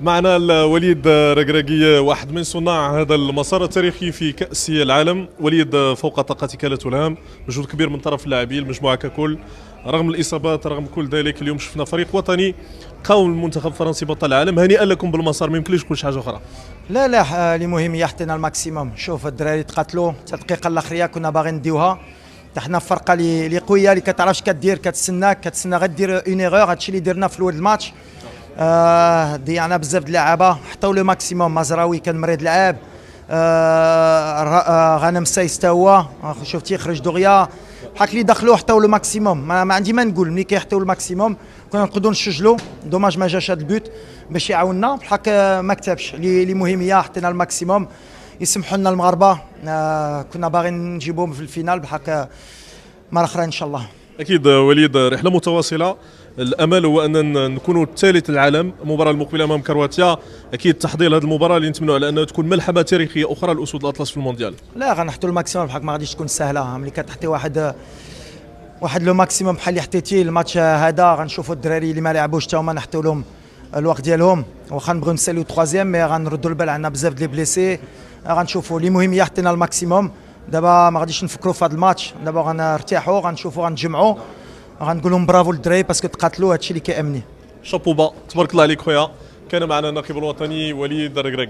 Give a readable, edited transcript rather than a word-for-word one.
معنا وليد ركراكي، واحد من صناع هذا المسار التاريخي في كأس العالم. وليد، فوق طاقتك لا تلام، مجهود كبير من طرف اللاعبين المجموعة ككل، رغم الإصابات رغم كل ذلك اليوم شفنا فريق وطني قاوم المنتخب الفرنسي بطل العالم. هنيئا لكم بالمسار، ما يمكنليش نقول شي حاجة أخرى. لا لا، اللي مهم هي حطينا الماكسيموم. شوف الدراري تقاتلوا حتى الدقيقه الاخيره كنا باغيين نديوها. حنا فرقه اللي قويه، اللي كتعرفش كدير، كتسنى غير دير اون ايغور. هادشي اللي درنا في اول الماتش. ضيعنا بزاف د اللعابه، حطوا لو ماكسيموم. مزراوي كان مريض لعاب، غنم سايس تا هو شفتي خرج دغيا. بحال اللي دخلوا حطوا لو ماكسيموم. ما عندي ما نقول، ملي كيحطوا الماكسيموم كنا نقدروا نسجلوا. دوماج ما جاش هذا البوت باش يعاوننا، بحال ما كتبش. اللي مهم هي حطينا الماكسيموم. يسمحوا لنا المغاربه، كنا باغيين نجيبوهم في الفينال بحال مره اخرى ان شاء الله. أكيد وليد، رحلة متواصلة، الأمل هو أن نكونوا الثالث العالم. المباراة المقبلة أمام كرواتيا، أكيد تحضير هذه المباراة اللي نتمنوا على أنها تكون ملحمة تاريخية أخرى لأسود الأطلس في المونديال. لا، غنحطوا الماكسيموم بحال ما غاديش تكون سهله. ملي كتحطي واحد لو ماكسيموم بحال اللي حطيتيه الماتش هذا، غنشوفوا الدراري اللي ما لعبوش حتى هما نحطوا لهم الوقت ديالهم. واخا نبغيو نساليو تخوازيام، مي غنردوا البال. عندنا بزاف ديال بليسي، غنشوفوا. اللي مهم هي حطينا الماكسيموم. دابا ما غاديش نفكروا في هذا الماتش، دابا غنرتاحوا، غنشوفوا، غنتجمعوا، غنقول لهم برافو للدراري باسكو تقاتلوا. هادشي اللي كيامني. شابوبا، تبارك الله عليك خويا. كان معنا الناخب الوطني وليد ركراكي.